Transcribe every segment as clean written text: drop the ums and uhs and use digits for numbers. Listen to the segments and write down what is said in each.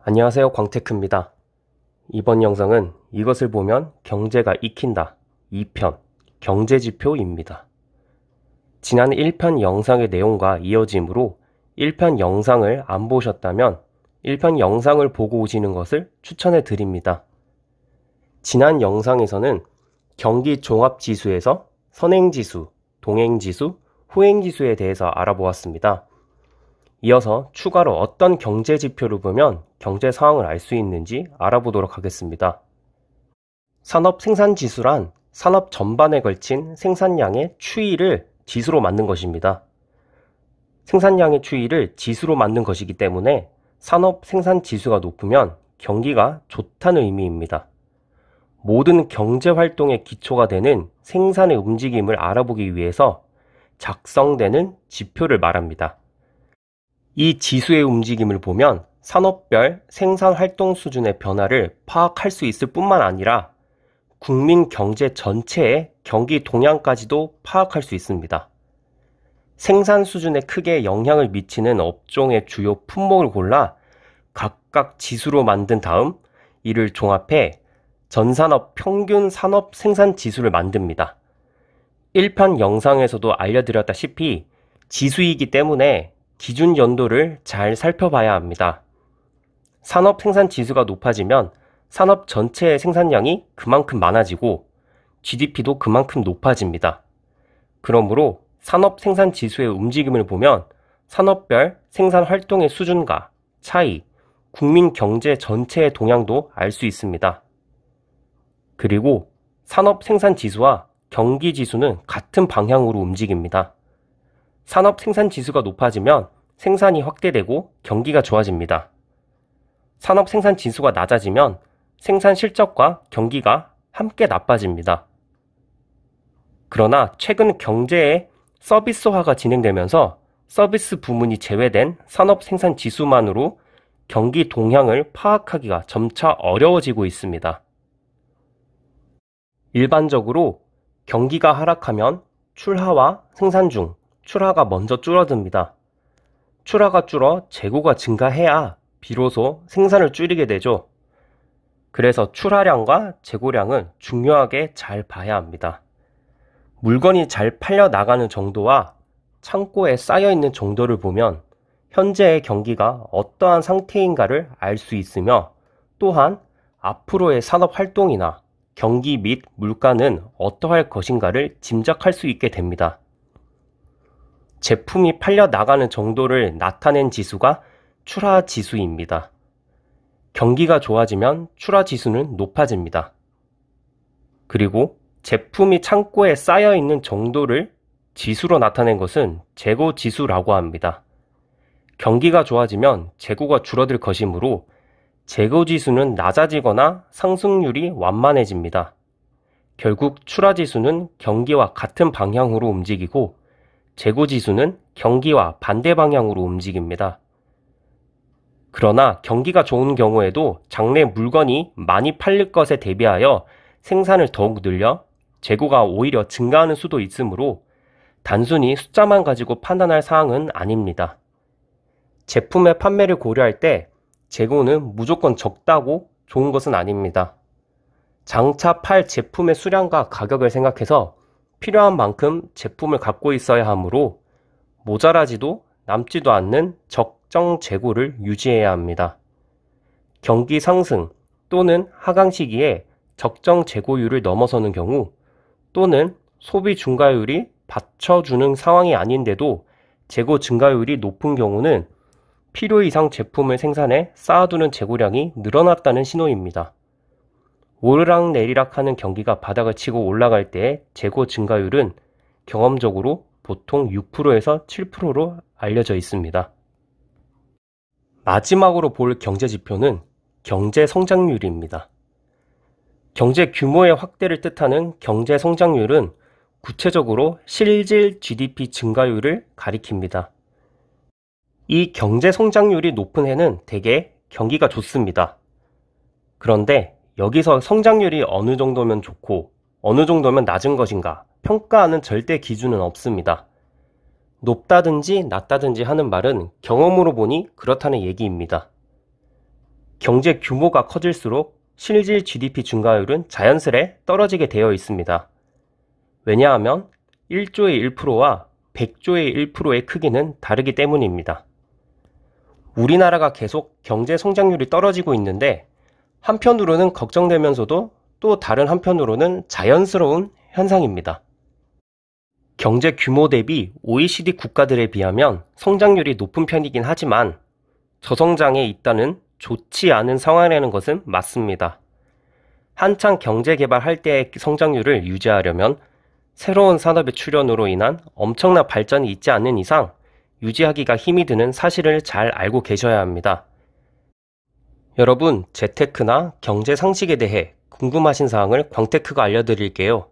안녕하세요, 광테크입니다. 이번 영상은 이것을 보면 경제가 익힌다 2편 경제지표입니다. 지난 1편 영상의 내용과 이어지므로 1편 영상을 안 보셨다면 1편 영상을 보고 오시는 것을 추천해 드립니다. 지난 영상에서는 경기종합지수에서 선행지수, 동행지수, 후행지수에 대해서 알아보았습니다. 이어서 추가로 어떤 경제지표를 보면 경제 상황을 알 수 있는지 알아보도록 하겠습니다. 산업생산지수란 산업 전반에 걸친 생산량의 추이를 지수로 만든 것입니다. 생산량의 추이를 지수로 만든 것이기 때문에 산업생산지수가 높으면 경기가 좋다는 의미입니다. 모든 경제활동의 기초가 되는 생산의 움직임을 알아보기 위해서 작성되는 지표를 말합니다. 이 지수의 움직임을 보면 산업별 생산활동 수준의 변화를 파악할 수 있을 뿐만 아니라 국민 경제 전체의 경기 동향까지도 파악할 수 있습니다. 생산 수준에 크게 영향을 미치는 업종의 주요 품목을 골라 각각 지수로 만든 다음 이를 종합해 전산업 평균 산업 생산 지수를 만듭니다. 1편 영상에서도 알려드렸다시피 지수이기 때문에 기준 연도를 잘 살펴봐야 합니다. 산업 생산 지수가 높아지면 산업 전체의 생산량이 그만큼 많아지고 GDP도 그만큼 높아집니다. 그러므로 산업 생산 지수의 움직임을 보면 산업별 생산 활동의 수준과 차이, 국민 경제 전체의 동향도 알 수 있습니다. 그리고 산업 생산 지수와 경기 지수는 같은 방향으로 움직입니다. 산업 생산 지수가 높아지면 생산이 확대되고 경기가 좋아집니다. 산업 생산 지수가 낮아지면 생산 실적과 경기가 함께 나빠집니다. 그러나 최근 경제의 서비스화가 진행되면서 서비스 부문이 제외된 산업 생산 지수만으로 경기 동향을 파악하기가 점차 어려워지고 있습니다. 일반적으로 경기가 하락하면 출하와 생산 중 출하가 먼저 줄어듭니다. 출하가 줄어 재고가 증가해야 비로소 생산을 줄이게 되죠. 그래서 출하량과 재고량은 중요하게 잘 봐야 합니다. 물건이 잘 팔려 나가는 정도와 창고에 쌓여 있는 정도를 보면 현재의 경기가 어떠한 상태인가를 알 수 있으며 또한 앞으로의 산업 활동이나 경기 및 물가는 어떠할 것인가를 짐작할 수 있게 됩니다. 제품이 팔려 나가는 정도를 나타낸 지수가 출하 지수입니다. 경기가 좋아지면 출하 지수는 높아집니다. 그리고 제품이 창고에 쌓여 있는 정도를 지수로 나타낸 것은 재고 지수라고 합니다. 경기가 좋아지면 재고가 줄어들 것이므로 재고 지수는 낮아지거나 상승률이 완만해집니다. 결국 출하 지수는 경기와 같은 방향으로 움직이고 재고 지수는 경기와 반대 방향으로 움직입니다. 그러나 경기가 좋은 경우에도 장래 물건이 많이 팔릴 것에 대비하여 생산을 더욱 늘려 재고가 오히려 증가하는 수도 있으므로 단순히 숫자만 가지고 판단할 사항은 아닙니다. 제품의 판매를 고려할 때 재고는 무조건 적다고 좋은 것은 아닙니다. 장차 팔 제품의 수량과 가격을 생각해서 필요한 만큼 제품을 갖고 있어야 하므로 모자라지도 남지도 않는 적정 재고를 유지해야 합니다. 경기 상승 또는 하강 시기에 적정 재고율을 넘어서는 경우 또는 소비 증가율이 받쳐주는 상황이 아닌데도 재고 증가율이 높은 경우는 필요 이상 제품을 생산해 쌓아두는 재고량이 늘어났다는 신호입니다. 오르락 내리락 하는 경기가 바닥을 치고 올라갈 때의 재고 증가율은 경험적으로 보통 6%에서 7%로 알려져 있습니다. 마지막으로 볼 경제지표는 경제 성장률입니다. 경제 규모의 확대를 뜻하는 경제 성장률은 구체적으로 실질 GDP 증가율을 가리킵니다. 이 경제 성장률이 높은 해는 대개 경기가 좋습니다. 그런데 여기서 성장률이 어느 정도면 좋고 어느 정도면 낮은 것인가 평가하는 절대 기준은 없습니다. 높다든지 낮다든지 하는 말은 경험으로 보니 그렇다는 얘기입니다. 경제 규모가 커질수록 실질 GDP 증가율은 자연스레 떨어지게 되어 있습니다. 왜냐하면 1조의 1%와 100조의 1%의 크기는 다르기 때문입니다. 우리나라가 계속 경제 성장률이 떨어지고 있는데 한편으로는 걱정되면서도 또 다른 한편으로는 자연스러운 현상입니다. 경제 규모 대비 OECD 국가들에 비하면 성장률이 높은 편이긴 하지만 저성장에 있다는 좋지 않은 상황이라는 것은 맞습니다. 한창 경제 개발할 때의 성장률을 유지하려면 새로운 산업의 출현으로 인한 엄청난 발전이 있지 않는 이상 유지하기가 힘이 드는 사실을 잘 알고 계셔야 합니다. 여러분, 재테크나 경제 상식에 대해 궁금하신 사항을 광테크가 알려드릴게요.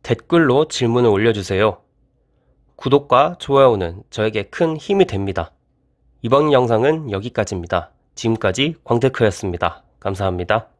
댓글로 질문을 올려주세요. 구독과 좋아요는 저에게 큰 힘이 됩니다. 이번 영상은 여기까지입니다. 지금까지 광테크였습니다. 감사합니다.